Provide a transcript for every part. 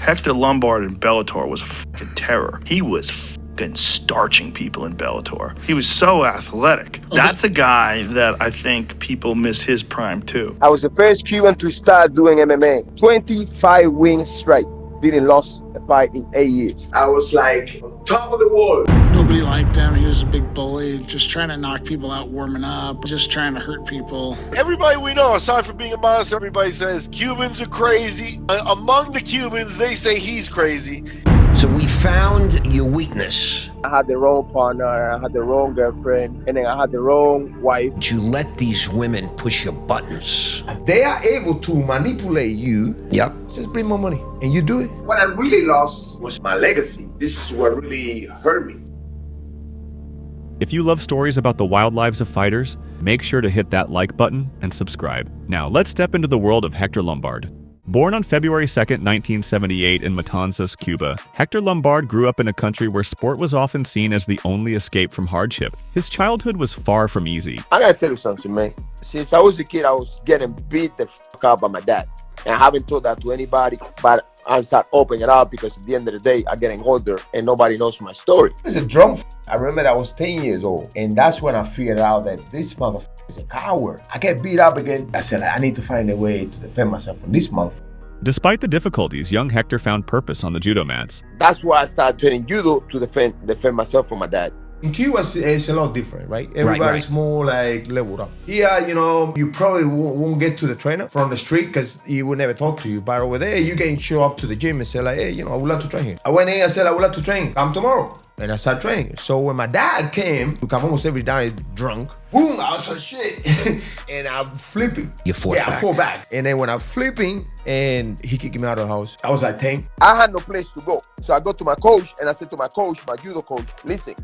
Hector Lombard in Bellator was a fucking terror. He was fucking starching people in Bellator. He was so athletic. That's a guy that I think people miss his prime too. I was the first Cuban to start doing MMA. 25 wins straight. Didn't lose a fight in 8 years. I was like on top of the world. Nobody liked him. He was a big bully, just trying to knock people out warming up, just trying to hurt people. Everybody we know, aside from being a monster, everybody says Cubans are crazy. Among the Cubans, they say he's crazy. So we found your weakness. I had the wrong partner, I had the wrong girlfriend, and then I had the wrong wife. You let these women push your buttons. They are able to manipulate you. Yep. Just bring more money, and you do it. What I really lost was my legacy. This is what really hurt me. If you love stories about the wild lives of fighters, make sure to hit that like button and subscribe. Now, let's step into the world of Hector Lombard. Born on February 2nd, 1978 in Matanzas, Cuba, Hector Lombard grew up in a country where sport was often seen as the only escape from hardship. His childhood was far from easy. I gotta tell you something, man. Since I was a kid, I was getting beat the fuck up by my dad. And I haven't told that to anybody, but I start opening it up because at the end of the day, I'm getting older and nobody knows my story. It's a drum. I remember I was 10 years old, and that's when I figured out that this motherfucker is a coward. I get beat up again. I said, I need to find a way to defend myself from this motherfucker. Despite the difficulties, young Hector found purpose on the judo mats. That's why I started training judo to defend myself from my dad. In Cuba, it's a lot different, right? Everybody's more like leveled up. Here, you probably won't get to the trainer from the street because he will never talk to you. But over there, you can show up to the gym and say like, hey, I would like to train here. I went in and said, I would like to train. Come tomorrow. And I started training. So when my dad came, we come almost every night drunk. Boom, I was like, shit. And I'm flipping. You fought back. Yeah, I fought back. And then when I'm flipping and he kicked me out of the house, I was like 10. I had no place to go. So I go to my coach and I said to my coach, my judo coach, listen,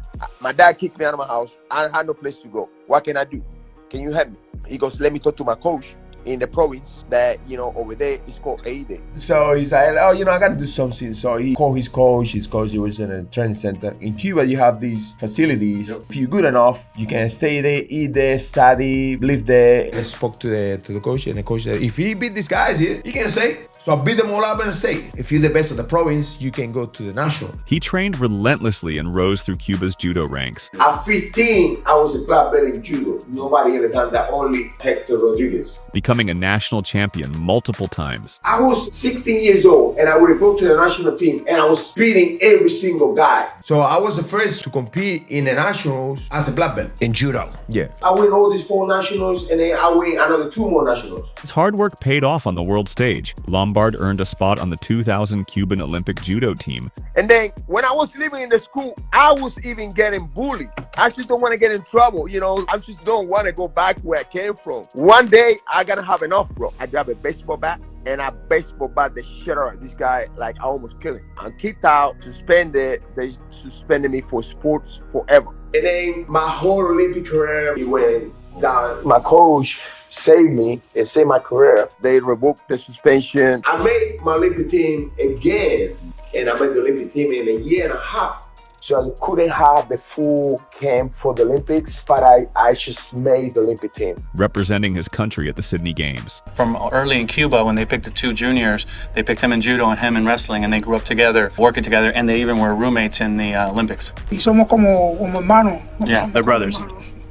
my dad kicked me out of my house. I had no place to go. What can I do? Can you help me? He goes, let me talk to my coach in the province that, over there is called AIDE. So he's like, I got to do something. So he called his coach. His coach, he was in a training center. In Cuba, you have these facilities. Yep. If you're good enough, you can stay there, eat there, study, live there. I spoke to the coach, and the coach said, if he beat these guys here, he can stay. So I beat them all up and stay. If you're the best of the province, you can go to the national. He trained relentlessly and rose through Cuba's judo ranks. At 15, I was a black belt in judo. Nobody ever done that, only Hector Rodriguez. Becoming a national champion multiple times. I was 16 years old and I would go to the national team and I was beating every single guy. So I was the first to compete in the nationals as a black belt. In judo? Yeah. I win all these 4 nationals and then I win another 2 more nationals. His hard work paid off on the world stage. Lombard earned a spot on the 2000 Cuban Olympic judo team. And then when I was living in the school, I was even getting bullied. I just don't want to get in trouble, I just don't want to go back where I came from. One day, I gotta have enough, bro. I grab a baseball bat and I baseball bat the shit out of this guy, like I almost kill him. I'm kicked out, suspended. They suspended me for sports forever. And then my whole Olympic career, it went down. My coach saved me and saved my career. They revoked the suspension. I made my Olympic team again, and I made the Olympic team in a year and a half. So I couldn't have the full camp for the Olympics, but I just made the Olympic team. Representing his country at the Sydney Games. From early in Cuba, when they picked the 2 juniors, they picked him in judo and him in wrestling, and they grew up together, working together, and they even were roommates in the Olympics. Y somos como hermanos. Yeah, they're brothers.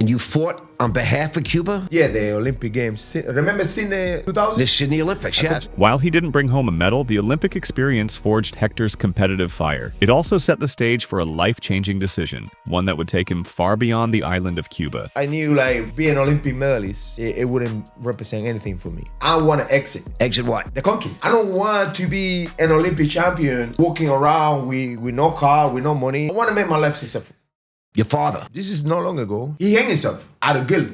And you fought on behalf of Cuba? Yeah, the Olympic Games. Remember Sydney 2000? The Sydney Olympics, yes. While he didn't bring home a medal, the Olympic experience forged Hector's competitive fire. It also set the stage for a life-changing decision, one that would take him far beyond the island of Cuba. I knew being an Olympic medalist, it wouldn't represent anything for me. I want to exit. Exit what? The country. I don't want to be an Olympic champion walking around with no car, with no money. I want to make my life successful. Your father. This is not long ago. He hanged himself out of guilt.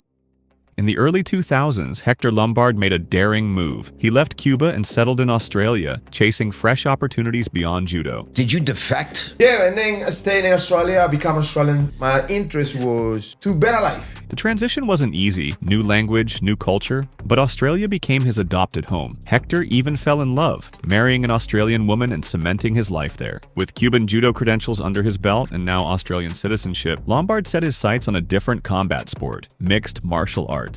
In the early 2000s, Hector Lombard made a daring move. He left Cuba and settled in Australia, chasing fresh opportunities beyond judo. Did you defect? Yeah, and then I stayed in Australia, become Australian. My interest was to better life. The transition wasn't easy, new language, new culture, but Australia became his adopted home. Hector even fell in love, marrying an Australian woman and cementing his life there. With Cuban judo credentials under his belt and now Australian citizenship, Lombard set his sights on a different combat sport, mixed martial arts.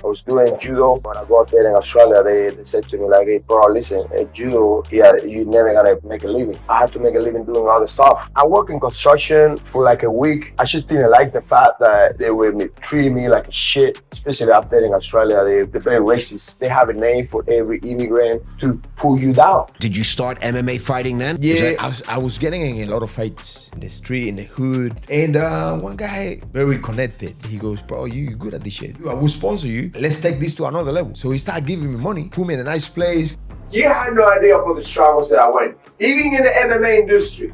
I was doing judo. When I got there in Australia, they said to me like, hey, bro, listen, judo, yeah, you're never gonna make a living. I had to make a living doing other stuff. I worked in construction for like a week. I just didn't like the fact that they were treating me like a shit, especially up there in Australia. They're very racist. They have a name for every immigrant to pull you down. Did you start MMA fighting then? Yeah, I was getting in a lot of fights in the street, in the hood. And one guy, very connected, he goes, bro, you good at this shit. I will sponsor you. Let's take this to another level. So he started giving me money, put me in a nice place. You had no idea for the struggles that I went. Even in the MMA industry,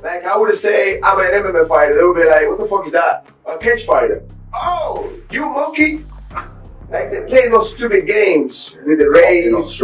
like I would say I'm an MMA fighter, they would be like, what the fuck is that? A cage fighter. Oh, you monkey? Like they play those stupid games with the race.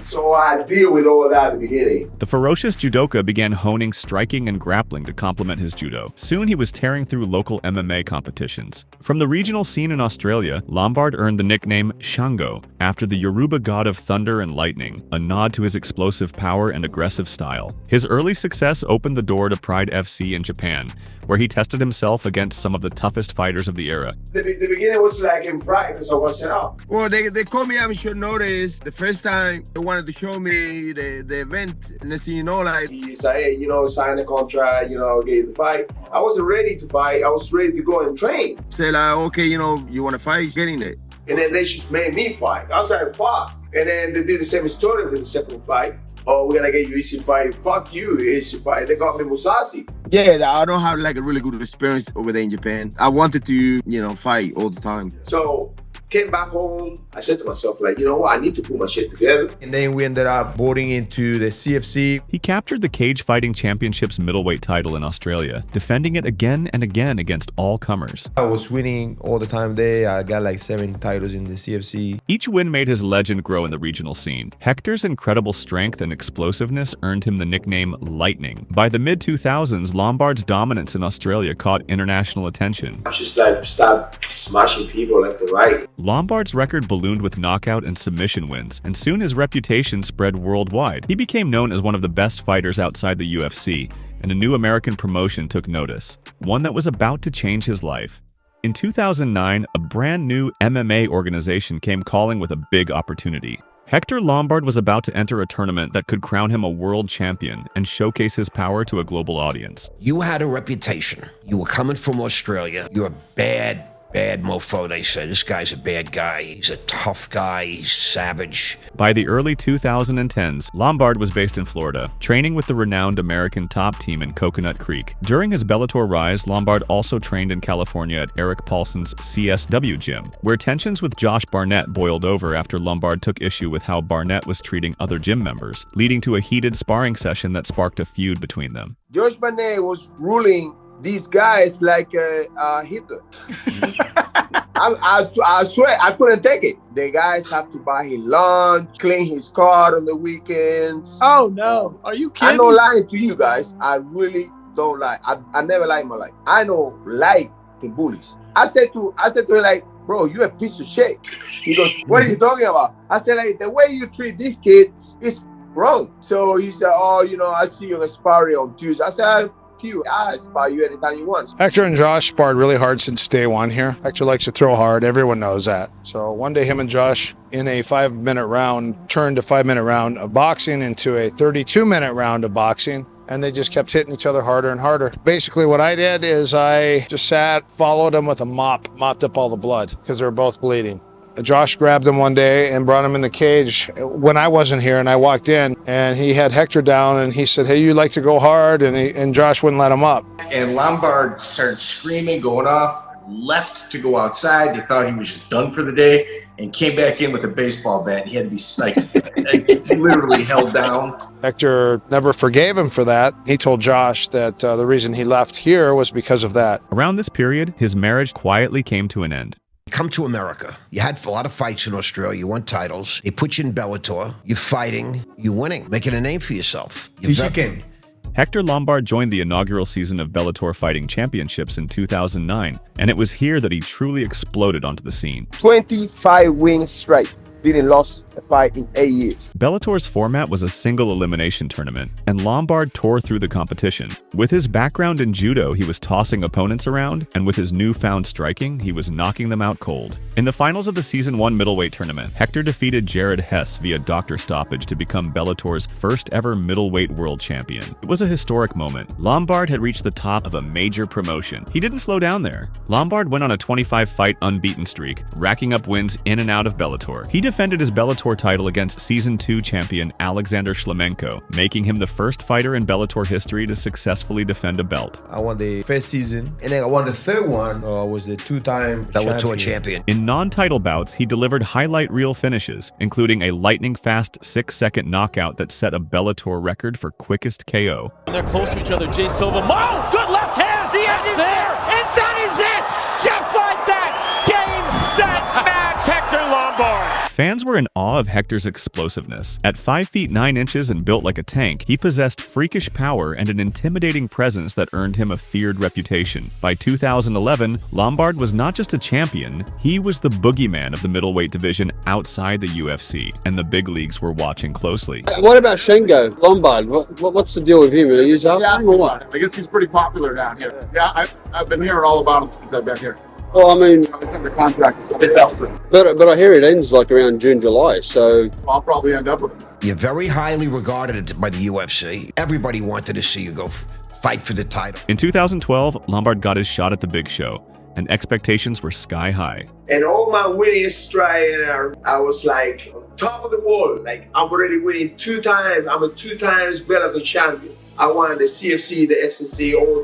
So I deal with all that at the beginning. The ferocious judoka began honing striking and grappling to complement his judo. Soon he was tearing through local MMA competitions. From the regional scene in Australia, Lombard earned the nickname Shango, after the Yoruba god of thunder and lightning, a nod to his explosive power and aggressive style. His early success opened the door to Pride FC in Japan, where he tested himself against some of the toughest fighters of the era. The beginning was like in Pride because I wasn't up. Well, they called me amateur notice. The first time they wanted to show me the event, and next thing you know, like, he said, hey, you know, sign the contract, you know, get the fight. I wasn't ready to fight. I was ready to go and train. say like, okay, you know, you want to fight, get in there. And then they just made me fight. I was like, fuck. And then they did the same story for the second fight. Oh, we're gonna get you easy fight. Fuck you, easy fight. They got me Musashi. Yeah, I don't have like a really good experience over there in Japan. I wanted to, you know, fight all the time. So came back home. I said to myself, like, you know what? I need to put my shit together. And then we ended up boarding into the CFC. He captured the Cage Fighting Championship's middleweight title in Australia, defending it again and again against all comers. I was winning all the time there. I got like 7 titles in the CFC. Each win made his legend grow in the regional scene. Hector's incredible strength and explosiveness earned him the nickname Lightning. By the mid-2000s, Lombard's dominance in Australia caught international attention. I just like start smashing people left and right. Lombard's record ballooned with knockout and submission wins, and soon his reputation spread worldwide. He became known as one of the best fighters outside the UFC, and a new American promotion took notice, one that was about to change his life. In 2009, a brand new MMA organization came calling with a big opportunity. Hector Lombard was about to enter a tournament that could crown him a world champion and showcase his power to a global audience. You had a reputation. You were coming from Australia. You're a bad mofo, they say. This guy's a bad guy. He's a tough guy. He's savage. By the early 2010s, Lombard was based in Florida, training with the renowned American top team in Coconut Creek. During his Bellator rise, Lombard also trained in California at Eric Paulson's CSW gym, where tensions with Josh Barnett boiled over after Lombard took issue with how Barnett was treating other gym members, leading to a heated sparring session that sparked a feud between them. Josh Barnett was ruling these guys like Hitler. I swear, I couldn't take it. The guys have to buy him lunch, clean his car on the weekends. Oh no, are you kidding? I'm not lying to you guys. I really don't lie. I never lie in my life. I don't like bullies. I said to him like, bro, you a piece of shit. He goes, what are you talking about? I said like, the way you treat these kids is wrong. So he said, oh, you know, I see you in sparring on Tuesday. I said, I spar you anytime you want. Hector and Josh sparred really hard since day one here. Hector likes to throw hard. Everyone knows that. So one day him and Josh in a 5-minute round turned a 5-minute round of boxing into a 32-minute round of boxing. And they just kept hitting each other harder and harder. Basically what I did is I just sat, followed them with a mop, mopped up all the blood because they were both bleeding. Josh grabbed him one day and brought him in the cage when I wasn't here, and I walked in and he had Hector down and he said, hey, you like to go hard? And Josh wouldn't let him up. And Lombard started screaming, going off, left to go outside. They thought he was just done for the day and came back in with a baseball bat. He had to be psyched. He literally held down. Hector never forgave him for that. He told Josh that the reason he left here was because of that. Around this period, his marriage quietly came to an end. Come to America. You had a lot of fights in Australia. You won titles. They put you in Bellator. You're fighting. You're winning. Making a name for yourself. Hector Lombard joined the inaugural season of Bellator Fighting Championships in 2009, and it was here that he truly exploded onto the scene. 25 wins straight. didn't lose a fight in 8 years. Bellator's format was a single elimination tournament, and Lombard tore through the competition. With his background in judo, he was tossing opponents around, and with his newfound striking, he was knocking them out cold. In the finals of the Season 1 middleweight tournament, Hector defeated Jared Hess via doctor stoppage to become Bellator's first ever middleweight world champion. It was a historic moment. Lombard had reached the top of a major promotion. He didn't slow down there. Lombard went on a 25-fight unbeaten streak, racking up wins in and out of Bellator. He defended his Bellator title against Season 2 champion Alexander Shlemenko, making him the first fighter in Bellator history to successfully defend a belt. I won the first season, and then I won the third one. I was the two-time Bellator champion. In non-title bouts, he delivered highlight reel finishes, including a lightning-fast 6-second knockout that set a Bellator record for quickest KO. They're close to each other. Jay Silva. Oh, good left hand. The end is there. And that is it. Just like that. Game, set, match. Hector Lombard. Fans were in awe of Hector's explosiveness. At 5 feet 9 inches and built like a tank, he possessed freakish power and an intimidating presence that earned him a feared reputation. By 2011, Lombard was not just a champion, he was the boogeyman of the middleweight division outside the UFC, and the big leagues were watching closely. What about Shengo Lombard? What's the deal with him? Are you up? Yeah, I guess he's pretty popular down here. Yeah, I've been hearing all about him since I've been here. Well, I mean, It's under contract with somebody else. but I hear it ends like around June, July, so... I'll probably end up with him. You're very highly regarded by the UFC. Everybody wanted to see you go fight for the title. In 2012, Lombard got his shot at the big show, and expectations were sky high. And all my winning strike, I was like on top of the world. Like I'm already winning 2 times. I'm a 2 times Bellator champion. I won the CFC, the FCC, all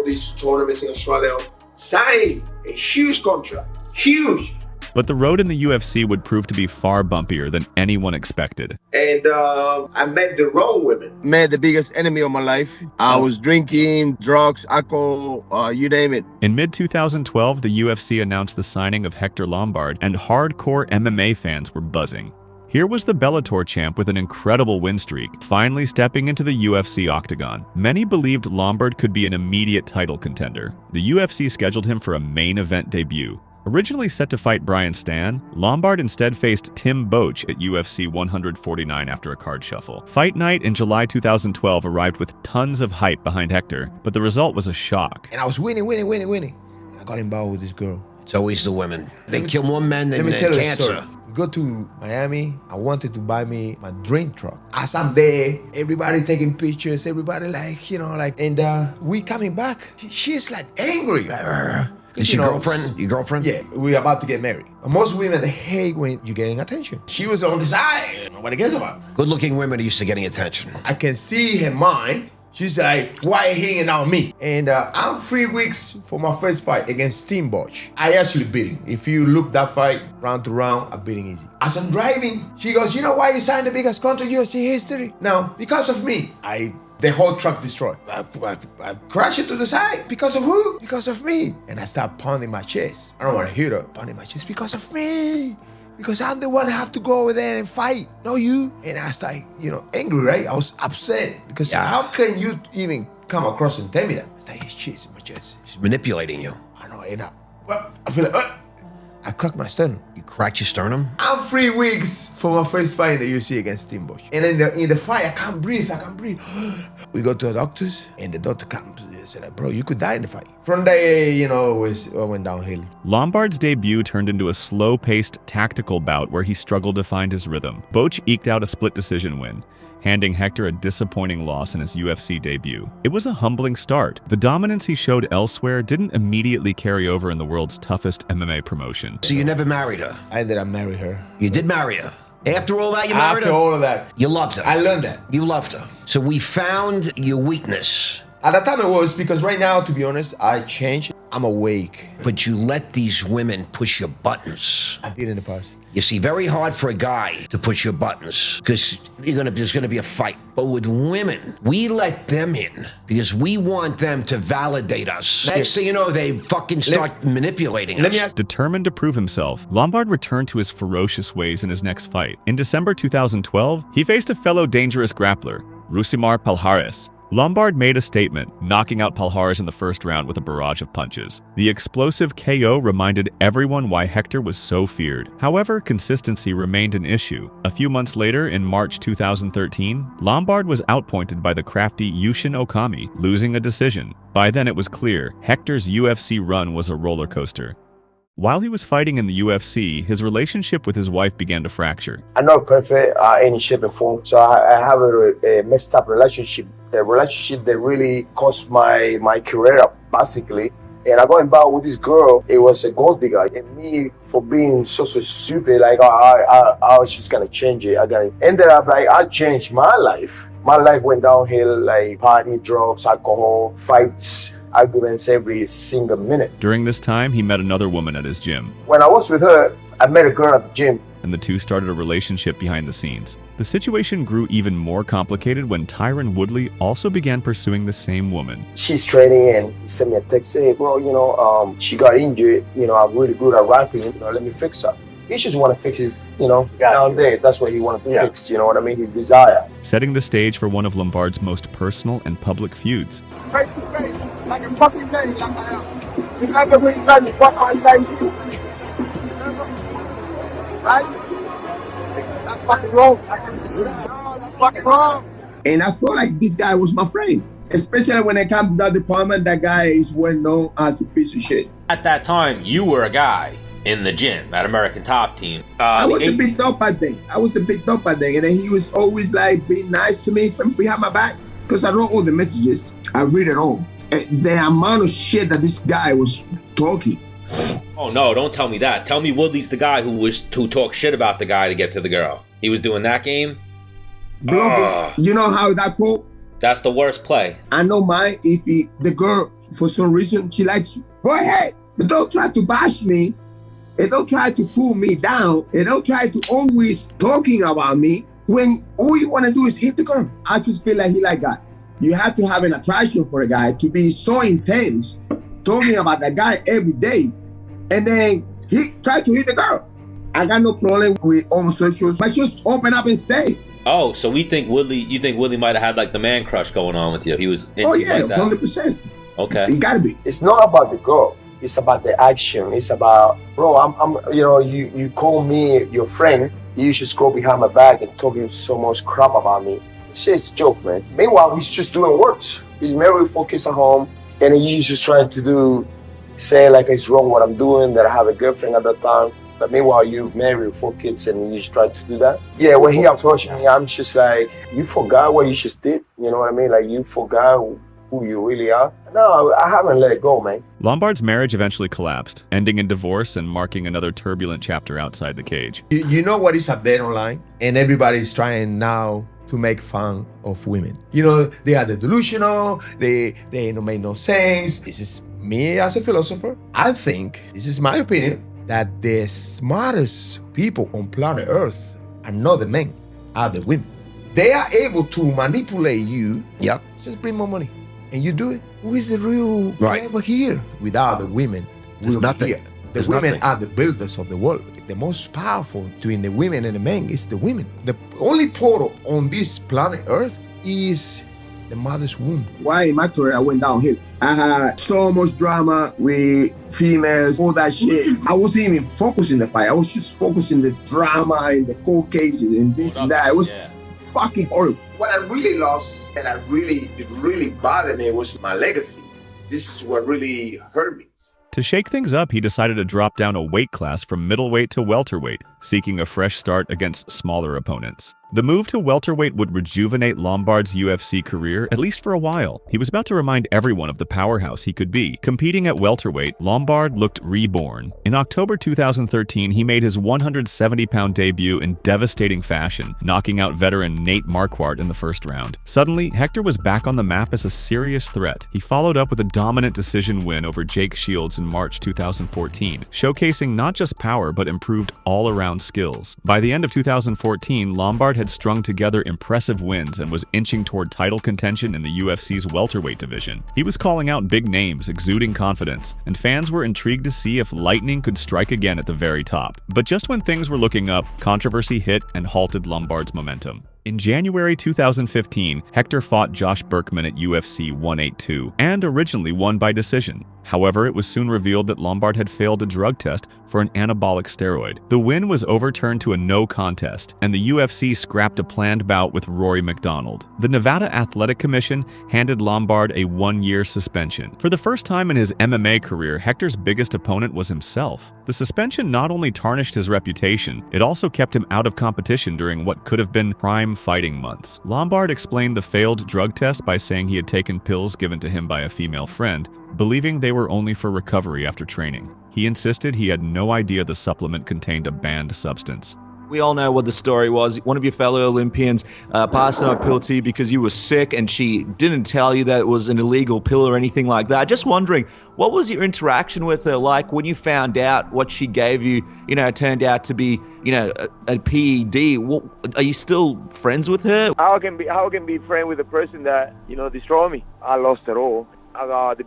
these tournaments in Australia. Signed a huge contract, huge. But the road in the UFC would prove to be far bumpier than anyone expected. And I met the wrong women. Met the biggest enemy of my life. I was drinking, drugs, alcohol, you name it. In mid-2012, the UFC announced the signing of Hector Lombard, and hardcore MMA fans were buzzing. Here was the Bellator champ with an incredible win streak, finally stepping into the UFC octagon. Many believed Lombard could be an immediate title contender. The UFC scheduled him for a main event debut. Originally set to fight Brian Stann, Lombard instead faced Tim Boetsch at UFC 149 after a card shuffle. Fight night in July 2012 arrived with tons of hype behind Hector, but the result was a shock. And I was winning. I got involved with this girl. It's always the women. They kill more men than cancer. We go to Miami. I wanted to buy me my dream truck. As I'm there, everybody taking pictures, everybody and we coming back. She's like angry. Is your girlfriend? Your girlfriend? Yeah, we're about to get married. Most women, they hate when you're getting attention. She was on the side. Nobody cares about her. Good-looking women are used to getting attention. I can see her mind. She's like, why are you hanging out on me? And I'm 3 weeks for my first fight against Tim Boetsch. I actually beat him. If you look that fight round to round, I'm beating easy. As I'm driving, she goes, you know why you signed the biggest contract in UFC history? No, because of me. The whole truck destroyed. I crashed it to the side. Because of who? Because of me. And I start pounding my chest. I don't want to hear her pounding my chest. Because of me. Because I'm the one who have to go over there and fight, not you. And I started, angry, right? I was upset. Because how can you even come across and tell me that? I started his chest in my chest. She's manipulating you. I know, and I feel like, I cracked my sternum. You cracked your sternum? I'm 3 weeks for my first fight in the UFC against Tim Boetsch. And in the fight, I can't breathe. We go to the doctors, and the doctor comes and said, bro, you could die in the fight. From there, it went downhill. Lombard's debut turned into a slow-paced, tactical bout where he struggled to find his rhythm. Boetsch eked out a split decision win, handing Hector a disappointing loss in his UFC debut. It was a humbling start. The dominance he showed elsewhere didn't immediately carry over in the world's toughest MMA promotion. So you never married her? I ended up marrying her. You did marry her? After all that, you married her? After all of that. You loved her? I learned that. You loved her. So we found your weakness. At that time it was, because right now, to be honest, I changed. I'm awake. But you let these women push your buttons. I did in the past. You see, very hard for a guy to push your buttons because there's gonna be a fight. But with women, we let them in because we want them to validate us. Next thing you know, they fucking start manipulating us. Determined to prove himself, Lombard returned to his ferocious ways in his next fight. In December 2012, he faced a fellow dangerous grappler, Rousimar Palhares. Lombard made a statement, knocking out Palhares in the first round with a barrage of punches. The explosive KO reminded everyone why Hector was so feared. However, consistency remained an issue. A few months later, in March 2013, Lombard was outpointed by the crafty Yushin Okami, losing a decision. By then it was clear, Hector's UFC run was a roller coaster. While he was fighting in the UFC, his relationship with his wife began to fracture. I'm not perfect any shape and form, so I have a messed up relationship. A relationship that really cost my career up, basically. And I got involved with this girl. It was a gold digger, and me for being so stupid, like I was just gonna change it. Ended up like I changed my life. My life went downhill, like party, drugs, alcohol, fights, arguments every single minute. During this time, he met another woman at his gym. When I was with her, I met a girl at the gym. And the two started a relationship behind the scenes. The situation grew even more complicated when Tyron Woodley also began pursuing the same woman. She's training and he sent me a text, hey bro, she got injured, I'm really good at rapping, let me fix her. He just want to fix his, down there. That's what he wanted to fix, you know what I mean? His desire. Setting the stage for one of Lombard's most personal and public feuds. Face to face, like a fucking man, like I am. Remember when you got to fuck on stage? Remember? Right? That's fucking wrong. No, that's fucking wrong. And I felt like this guy was my friend. Especially when it comes to that department, that guy is well known as a piece of shit. At that time, you were a guy in the gym at American Top Team. I was a bit dope at then. And then he was always like being nice to me from behind my back. Because I wrote all the messages. I read it all. The amount of shit that this guy was talking. Oh no, don't tell me that. Tell me Woodley's the guy who talked shit about the guy to get to the girl. He was doing that game? You know how that go? That's the worst play. I know mine. If the girl, for some reason, she likes you, go ahead. But don't try to bash me. And don't try to fool me down. And don't try to always talking about me when all you want to do is hit the girl. I just feel like he like guys. You have to have an attraction for a guy to be so intense, talking about that guy every day. And then he tried to hit the girl. I got no problem with homosexuals, but just open up and say. Oh, so you think Woodley might have had like the man crush going on with you? He was into yeah, like that. 100%. Okay. It gotta be. It's not about the girl. It's about the action. It's about, bro, you call me your friend. You just go behind my back and talking so much crap about me. It's just a joke, man. Meanwhile, he's just doing works. He's very focused at home. And he's just trying to say like it's wrong what I'm doing, that I have a girlfriend at that time. But meanwhile, you marry 4 kids and you just try to do that. Yeah, when he approached me, I'm just like, you forgot what you just did? You know what I mean? Like, you forgot who you really are? No, I haven't let it go, man. Lombard's marriage eventually collapsed, ending in divorce and marking another turbulent chapter outside the cage. You know what is up there online? And everybody's trying now to make fun of women. They are delusional, they don't make no sense. This is me as a philosopher. I think, this is my opinion, that the smartest people on planet Earth are not the men, are the women. They are able to manipulate you. Yep. Just bring more money. And you do it. Who is the real driver here? Without the women, we're nothing. Here. The women are the builders of the world. The most powerful between the women and the men is the women. The only portal on this planet Earth is the mother's womb. Why in my career I went downhill? I had so much drama with females, all that shit. I wasn't even focusing the fight. I was just focusing the drama and the court cases and this and that. It was fucking horrible. What I really lost and it really bothered me was my legacy. This is what really hurt me. To shake things up, he decided to drop down a weight class from middleweight to welterweight, seeking a fresh start against smaller opponents. The move to welterweight would rejuvenate Lombard's UFC career, at least for a while. He was about to remind everyone of the powerhouse he could be. Competing at welterweight, Lombard looked reborn. In October 2013, he made his 170-pound debut in devastating fashion, knocking out veteran Nate Marquardt in the first round. Suddenly, Hector was back on the map as a serious threat. He followed up with a dominant decision win over Jake Shields in March 2014, showcasing not just power but improved all-around skills. By the end of 2014, Lombard had strung together impressive wins and was inching toward title contention in the UFC's welterweight division. He was calling out big names, exuding confidence, and fans were intrigued to see if lightning could strike again at the very top. But just when things were looking up, controversy hit and halted Lombard's momentum. In January 2015, Hector fought Josh Berkman at UFC 182 and originally won by decision. However, it was soon revealed that Lombard had failed a drug test for an anabolic steroid. The win was overturned to a no contest, and the UFC scrapped a planned bout with Rory McDonald. The Nevada Athletic Commission handed Lombard a 1-year suspension. For the first time in his MMA career, Hector's biggest opponent was himself. The suspension not only tarnished his reputation, it also kept him out of competition during what could have been prime fighting months. Lombard explained the failed drug test by saying he had taken pills given to him by a female friend, believing they were only for recovery after training. He insisted he had no idea the supplement contained a banned substance. We all know what the story was. One of your fellow Olympians passed on a pill to you because you were sick, and she didn't tell you that it was an illegal pill or anything like that. Just wondering, what was your interaction with her like when you found out what she gave you, turned out to be, a PED? Are you still friends with her? How can be friends with a person that, destroyed me? I lost it all. I got the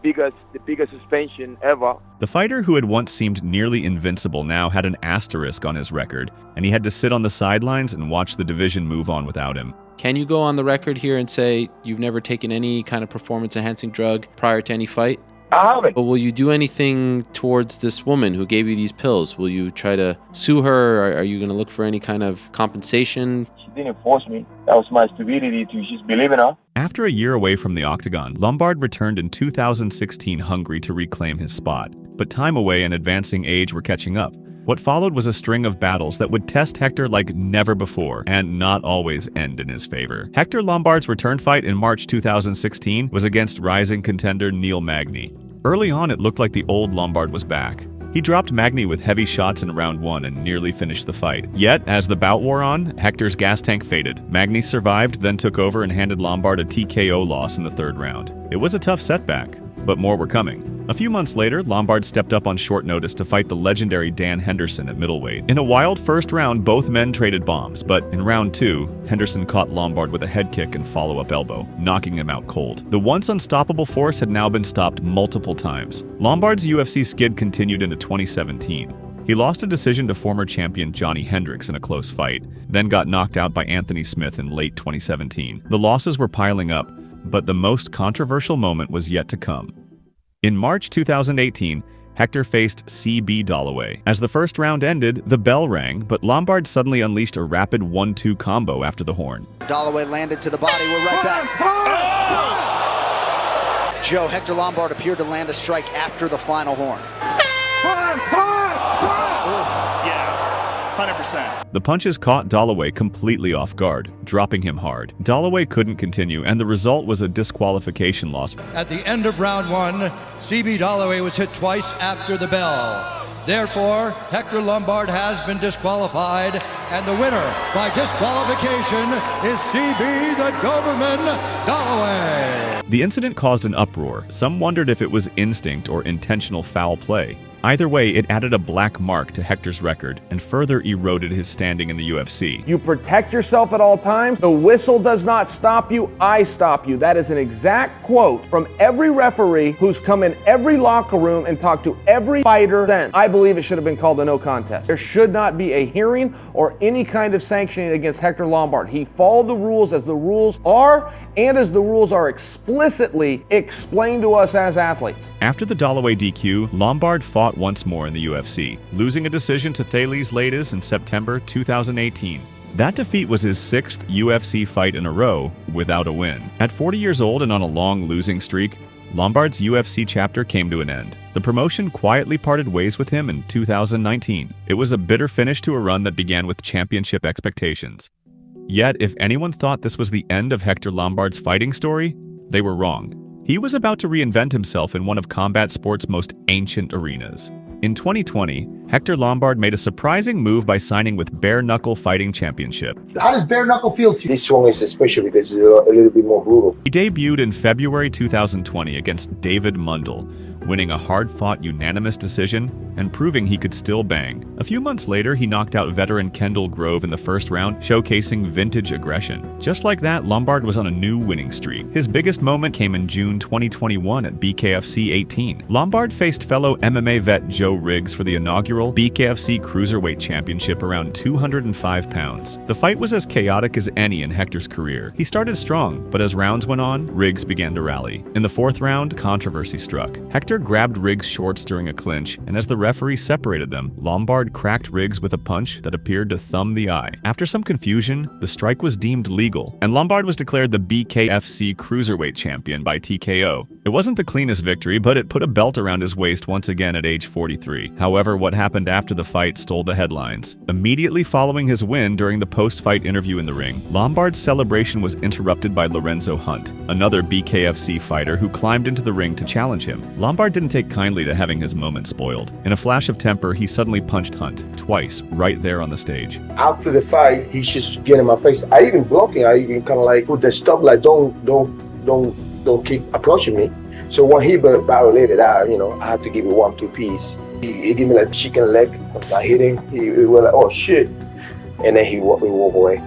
biggest suspension ever. The fighter who had once seemed nearly invincible now had an asterisk on his record, and he had to sit on the sidelines and watch the division move on without him. Can you go on the record here and say you've never taken any kind of performance-enhancing drug prior to any fight? I haven't. But will you do anything towards this woman who gave you these pills? Will you try to sue her? Or are you going to look for any kind of compensation? She didn't force me. That was my stupidity to just believe in her. After a year away from the octagon, Lombard returned in 2016 hungry to reclaim his spot. But time away and advancing age were catching up. What followed was a string of battles that would test Hector like never before, and not always end in his favor. Hector Lombard's return fight in March 2016 was against rising contender Neil Magny. Early on, it looked like the old Lombard was back. He dropped Magny with heavy shots in round 1 and nearly finished the fight. Yet, as the bout wore on, Hector's gas tank faded. Magny survived, then took over and handed Lombard a TKO loss in the 3rd round. It was a tough setback, but more were coming. A few months later, Lombard stepped up on short notice to fight the legendary Dan Henderson at middleweight. In a wild first round, both men traded bombs, but in round 2, Henderson caught Lombard with a head kick and follow-up elbow, knocking him out cold. The once unstoppable force had now been stopped multiple times. Lombard's UFC skid continued into 2017. He lost a decision to former champion Johnny Hendricks in a close fight, then got knocked out by Anthony Smith in late 2017. The losses were piling up, but the most controversial moment was yet to come. In March 2018, Hector faced C.B. Dalloway. As the first round ended, the bell rang, but Lombard suddenly unleashed a rapid 1-2 combo after the horn. Dalloway landed to the body. We're right back. Joe, Hector Lombard appeared to land a strike after the final horn. Yeah, 100%. The punches caught Dalloway completely off guard, dropping him hard. Dalloway couldn't continue, and the result was a disqualification loss. At the end of round 1, C.B. Dalloway was hit twice after the bell. Therefore, Hector Lombard has been disqualified, and the winner by disqualification is C.B. the Doberman Dalloway. The incident caused an uproar. Some wondered if it was instinct or intentional foul play. Either way, it added a black mark to Hector's record and further eroded his standing in the UFC. You protect yourself at all times. The whistle does not stop you, I stop you. That is an exact quote from every referee who's come in every locker room and talked to every fighter then. I believe it should have been called a no contest. There should not be a hearing or any kind of sanctioning against Hector Lombard. He followed the rules as the rules are and as the rules are explicitly explained to us as athletes. After the Dalloway DQ, Lombard fought once more in the UFC, losing a decision to Thales Leites in September 2018. That defeat was his 6th UFC fight in a row without a win. At 40 years old and on a long losing streak, Lombard's UFC chapter came to an end. The promotion quietly parted ways with him in 2019. It was a bitter finish to a run that began with championship expectations. Yet, if anyone thought this was the end of Hector Lombard's fighting story, they were wrong. He was about to reinvent himself in one of combat sport's most ancient arenas. In 2020, Hector Lombard made a surprising move by signing with Bare Knuckle Fighting Championship. How does Bare Knuckle feel to you? This one is special because it's a little bit more brutal. He debuted in February 2020 against David Mundell, winning a hard-fought unanimous decision and proving he could still bang. A few months later, he knocked out veteran Kendall Grove in the first round, showcasing vintage aggression. Just like that, Lombard was on a new winning streak. His biggest moment came in June 2021 at BKFC 18. Lombard faced fellow MMA vet Joe Riggs for the inaugural BKFC Cruiserweight Championship around 205 pounds. The fight was as chaotic as any in Hector's career. He started strong, but as rounds went on, Riggs began to rally. In the fourth round, controversy struck. Hector grabbed Riggs' shorts during a clinch, and as the referee separated them, Lombard cracked Riggs with a punch that appeared to thumb the eye. After some confusion, the strike was deemed legal, and Lombard was declared the BKFC Cruiserweight Champion by TKO. It wasn't the cleanest victory, but it put a belt around his waist once again at age 43. However, what happened after the fight stole the headlines. Immediately following his win during the post-fight interview in the ring, Lombard's celebration was interrupted by Lorenzo Hunt, another BKFC fighter who climbed into the ring to challenge him. Lombard didn't take kindly to having his moment spoiled. In a flash of temper, he suddenly punched Hunt, twice, right there on the stage. After the fight, he's just getting in my face. I even blocking. I even kind of like put the stop, like don't keep approaching me. So when he violated that, I had to give him 1-2 piece. He gave me like chicken leg. I hit him. He was like, oh shit. And then he walked away.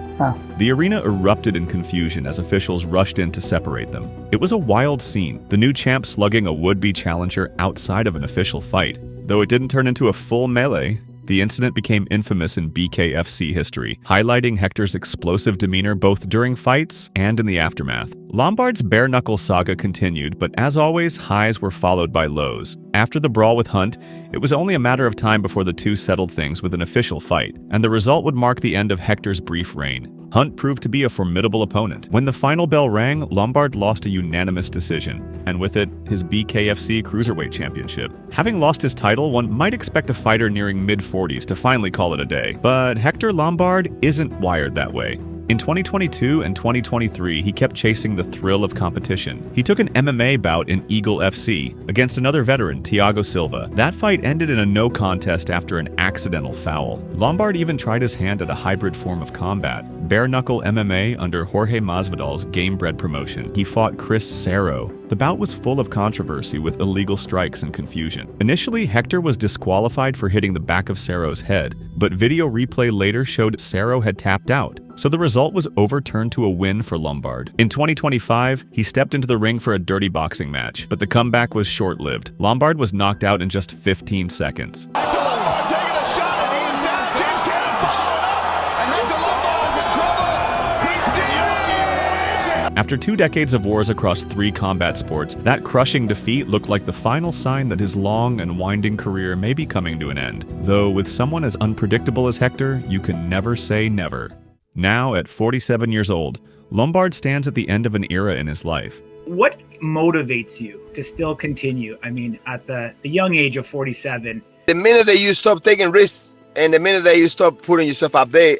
The arena erupted in confusion as officials rushed in to separate them. It was a wild scene, the new champ slugging a would-be challenger outside of an official fight. Though it didn't turn into a full melee, the incident became infamous in BKFC history, highlighting Hector's explosive demeanor both during fights and in the aftermath. Lombard's bare-knuckle saga continued, but as always, highs were followed by lows. After the brawl with Hunt, it was only a matter of time before the two settled things with an official fight, and the result would mark the end of Hector's brief reign. Hunt proved to be a formidable opponent. When the final bell rang, Lombard lost a unanimous decision, and with it, his BKFC Cruiserweight Championship. Having lost his title, one might expect a fighter nearing mid-40s to finally call it a day. But Hector Lombard isn't wired that way. In 2022 and 2023, he kept chasing the thrill of competition. He took an MMA bout in Eagle FC against another veteran, Thiago Silva. That fight ended in a no contest after an accidental foul. Lombard even tried his hand at a hybrid form of combat, bare-knuckle MMA under Jorge Masvidal's Gamebred promotion. He fought Chris Cerro. The bout was full of controversy with illegal strikes and confusion. Initially, Hector was disqualified for hitting the back of Cerro's head, but video replay later showed Cerro had tapped out, so the result was overturned to a win for Lombard. In 2025, he stepped into the ring for a dirty boxing match, but the comeback was short-lived. Lombard was knocked out in just 15 seconds. Hector Lombard taking a shot, and he is down. James Cannon following up, and Hector Lombard is in trouble. He's deep. After 2 decades of wars across 3 combat sports, that crushing defeat looked like the final sign that his long and winding career may be coming to an end. Though with someone as unpredictable as Hector, you can never say never. Now, at 47 years old, Lombard stands at the end of an era in his life. What motivates you to still continue? I mean, at the young age of 47. The minute that you stop taking risks and the minute that you stop putting yourself up there,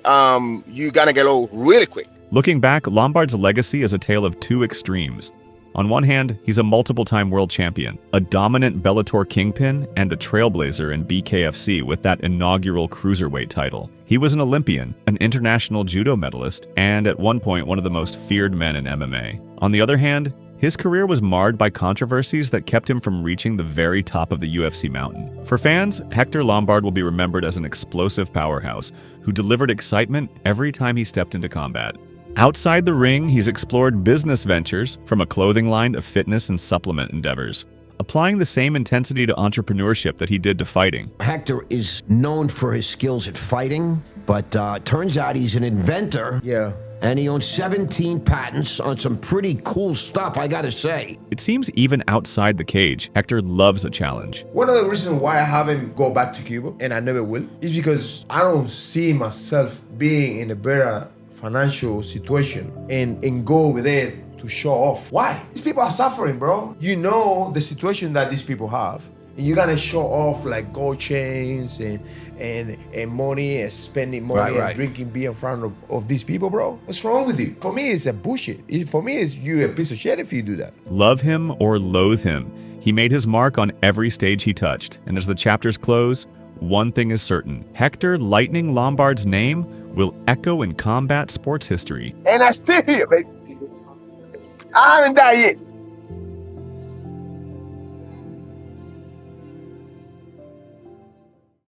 you're gonna get old really quick. Looking back, Lombard's legacy is a tale of 2 extremes. On one hand, he's a multiple-time world champion, a dominant Bellator kingpin, and a trailblazer in BKFC with that inaugural cruiserweight title. He was an Olympian, an international judo medalist, and at one point one of the most feared men in MMA. On the other hand, his career was marred by controversies that kept him from reaching the very top of the UFC mountain. For fans, Hector Lombard will be remembered as an explosive powerhouse who delivered excitement every time he stepped into combat. Outside the ring, he's explored business ventures, from a clothing line to fitness and supplement endeavors, applying the same intensity to entrepreneurship that he did to fighting. Hector is known for his skills at fighting, but turns out he's an inventor. Yeah. And he owns 17 patents on some pretty cool stuff, I gotta say. It seems even outside the cage, Hector loves a challenge. One of the reasons why I haven't go back to Cuba, and I never will, is because I don't see myself being in a better financial situation and go over there to show off. Why? These people are suffering, bro. You know the situation that these people have, and you're gonna show off like gold chains and money and spending money and drinking beer in front of these people, bro. What's wrong with you? For me, it's a bullshit. For me, it's you a piece of shit if you do that. Love him or loathe him, he made his mark on every stage he touched, and as the chapters close, one thing is certain: Hector Lightning Lombard's name will echo in combat sports history. And I still here, baby. I haven't died yet.